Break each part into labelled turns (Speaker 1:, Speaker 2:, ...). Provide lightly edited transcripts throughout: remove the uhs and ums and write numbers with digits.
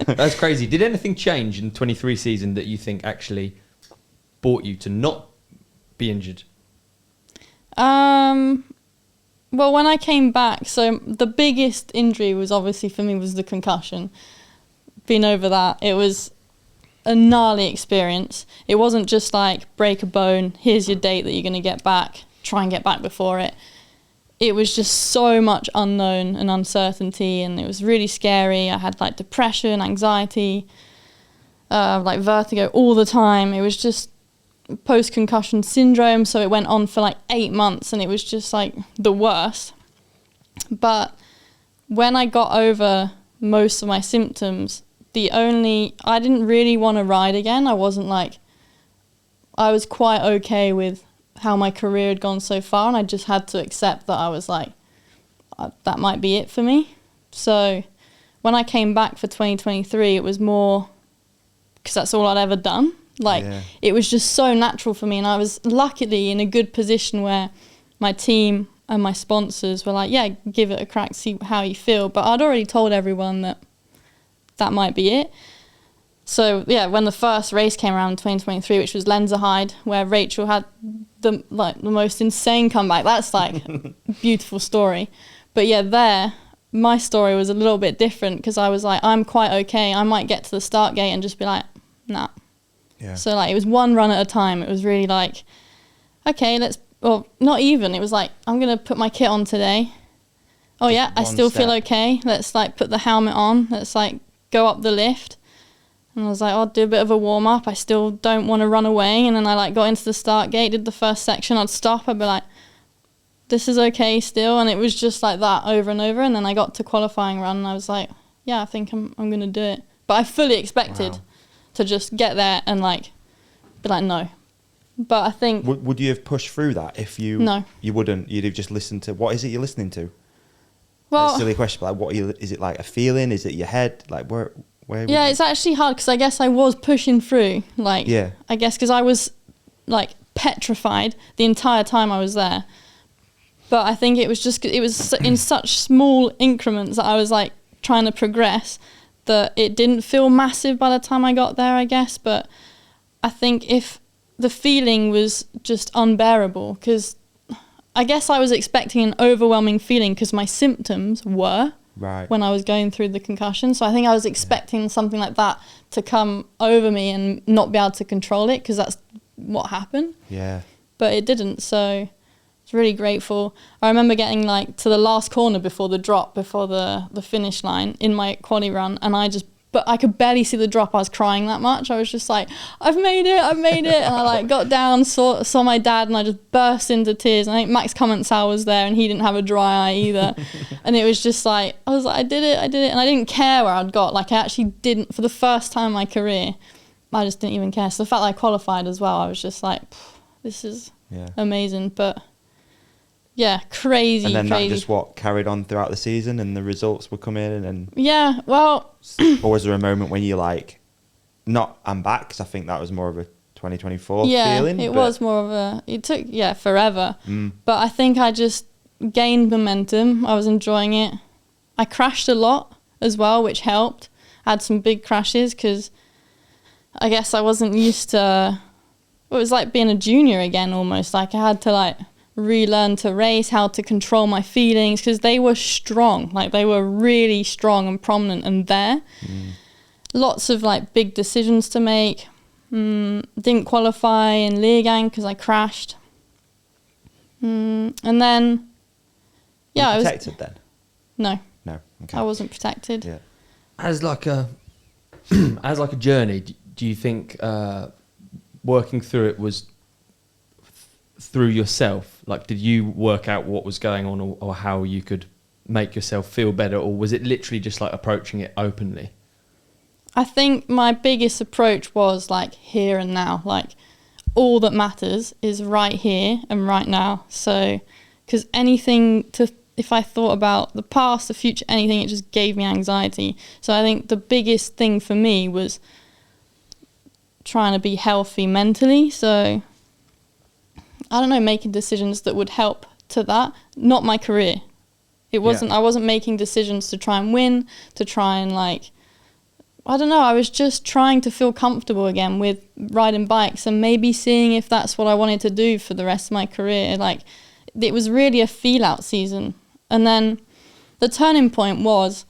Speaker 1: That's crazy. Did anything change in the 23 season that you think actually brought you to not be injured?
Speaker 2: Well, when I came back, so the biggest injury was obviously for me was the concussion. Being over that, it was a gnarly experience. It wasn't just like break a bone, here's your date that you're going to get back, try and get back before it. It was just so much unknown and uncertainty, and it was really scary. I had like depression, anxiety, like vertigo all the time. It was just post-concussion syndrome, so it went on for like 8 months, and it was just like the worst. But when I got over most of my symptoms, I didn't really want to ride again. I was quite okay with how my career had gone so far, and I just had to accept that I was like, that might be it for me. So when I came back for 2023, it was more because that's all I'd ever done. It was just so natural for me, and I was luckily in a good position where my team and my sponsors were like, yeah, give it a crack, see how you feel. But I'd already told everyone that might be it. So yeah, when the first race came around in 2023, which was Lenzerheide, where Rachel had the most insane comeback, that's like a beautiful story. But yeah, there, my story was a little bit different because I was like, I'm quite okay. I might get to the start gate and just be like, nah. Yeah. So like it was one run at a time. It was really like, okay, not even. It was like, I'm going to put my kit on today. Oh just yeah, I still feel okay. Let's like put the helmet on. Let's like go up the lift. And I was like, I'll do a bit of a warm up. I still don't want to run away. And then I like got into the start gate, did the first section. I'd stop. I'd be like, this is okay still. And it was just like that over and over. And then I got to qualifying run and I was like, yeah, I think I'm going to do it. But I fully expected to just get there and like be like, no. But I think...
Speaker 3: Would you have pushed through that if you...
Speaker 2: No.
Speaker 3: You wouldn't? You'd have just listened to... What is it you're listening to?
Speaker 2: Well...
Speaker 3: That's a silly question, but like, is it like a feeling? Is it your head? Like, where
Speaker 2: yeah, it's actually hard because I guess I was pushing through. Like, yeah. I guess because I was like petrified the entire time I was there. But I think it was in such small increments that I was like trying to progress that it didn't feel massive by the time I got there, I guess. But I think if the feeling was just unbearable, because I guess I was expecting an overwhelming feeling because my symptoms were when I was going through the concussion. So I think I was expecting something like that to come over me and not be able to control it, because that's what happened. Yeah. But it didn't, so I was really grateful. I remember getting like to the last corner before the drop, before the finish line in my quali run, and but I could barely see the drop. I was crying that much. I was just like, I've made it. And I like got down, saw my dad, and I just burst into tears. And I think Max Commensal was there, and he didn't have a dry eye either. And it was just like, I was like, I did it. And I didn't care where I'd got. Like, I actually didn't, for the first time in my career, I just didn't even care. So the fact that I qualified as well, I was just like, this is amazing. But yeah, crazy.
Speaker 3: And then that just carried on throughout the season, and the results were coming in, and
Speaker 2: yeah, well.
Speaker 3: Or was there a moment when you're like, not I'm back? Because I think that was more of a 2024 feeling.
Speaker 2: Yeah, it was more of it took forever. But I think I just gained momentum. I was enjoying it. I crashed a lot as well, which helped. I had some big crashes because I guess I wasn't used to. It was like being a junior again almost. Like I had to like relearn to race, how to control my feelings, because they were strong. Like they were really strong and prominent and there. Lots of like big decisions to make. Didn't qualify in Leergang because I crashed. And then
Speaker 3: I was protected then?
Speaker 2: No,
Speaker 3: okay.
Speaker 2: I wasn't protected.
Speaker 3: Yeah.
Speaker 1: As like a journey, do you think working through it was through yourself? Like, did you work out what was going on, or how you could make yourself feel better, or was it literally just like approaching it openly?
Speaker 2: I think my biggest approach was like here and now. Like all that matters is right here and right now. So, because if I thought about the past, the future, anything, it just gave me anxiety. So I think the biggest thing for me was trying to be healthy mentally. So I don't know, making decisions that would help to that. Not my career. It wasn't. I wasn't making decisions to try and win, to try and like I don't know, I was just trying to feel comfortable again with riding bikes and maybe seeing if that's what I wanted to do for the rest of my career. Like, it was really a feel-out season. And then the turning point was,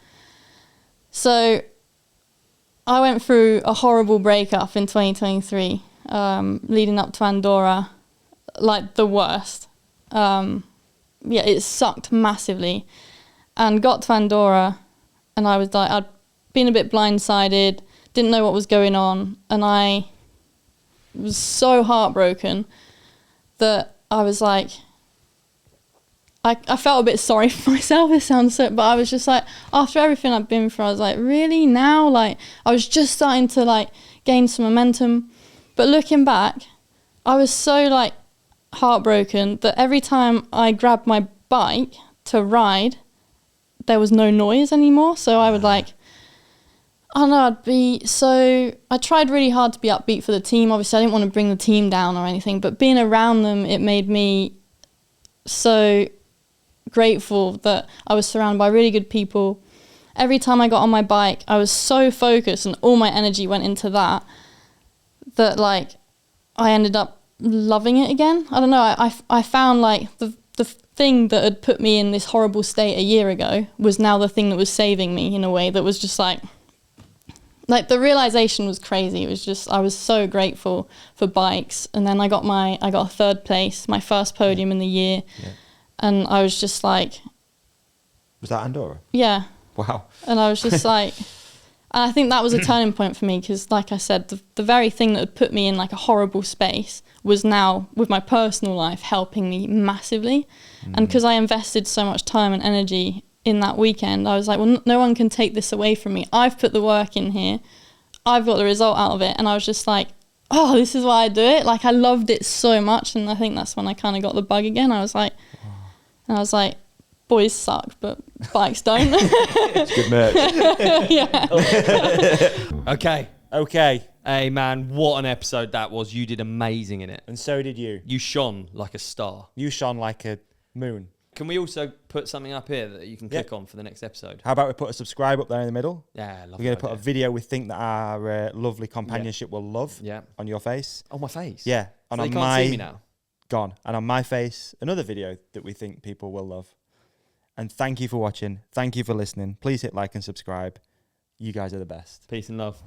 Speaker 2: so I went through a horrible breakup in 2023, leading up to Andorra, like the worst. It sucked massively. And got to Andorra, and I was like, I'd been a bit blindsided, didn't know what was going on, and I was so heartbroken that I was like, I felt a bit sorry for myself, it sounds so, but I was just like, after everything I've been through, I was like, really now? Like, I was just starting to like gain some momentum. But looking back, I was so like heartbroken that every time I grabbed my bike to ride, there was no noise anymore. So I would like, I don't know, I tried really hard to be upbeat for the team. Obviously, I didn't want to bring the team down or anything, but being around them, it made me so grateful that I was surrounded by really good people. Every time I got on my bike, I was so focused and all my energy went into that like I ended up loving it again. I don't know, I found like the thing that had put me in this horrible state a year ago was now the thing that was saving me in a way that was just like the realization was crazy. It was just, I was so grateful for bikes. And then I got a third place, my first podium in the year. Yeah. And I was just like...
Speaker 3: Was that Andorra?
Speaker 2: Yeah.
Speaker 3: Wow.
Speaker 2: And I was just like... And I think that was a turning point for me because, like I said, the very thing that had put me in like a horrible space was now, with my personal life, helping me massively. And because I invested so much time and energy in that weekend, I was like, well, no one can take this away from me. I've put the work in here. I've got the result out of it. And I was just like, oh, this is why I do it. Like, I loved it so much. And I think that's when I kind of got the bug again. I was like, boys suck, but bikes don't.
Speaker 3: It's good merch.
Speaker 2: Yeah.
Speaker 1: Okay. Hey, man, what an episode that was. You did amazing in it.
Speaker 3: And so did you.
Speaker 1: You shone like a star.
Speaker 3: You shone like a moon.
Speaker 1: Can we also put something up here that you can click on for the next episode?
Speaker 3: How about we put a subscribe up there in the middle?
Speaker 1: Yeah, I love
Speaker 3: We're going to put a video we think that our lovely companionship will love on your face.
Speaker 1: On my face?
Speaker 3: Yeah.
Speaker 1: And so they can't see me now?
Speaker 3: Gone. And on my face, another video that we think people will love. And thank you for watching. Thank you for listening. Please hit like and subscribe. You guys are the best.
Speaker 1: Peace and love.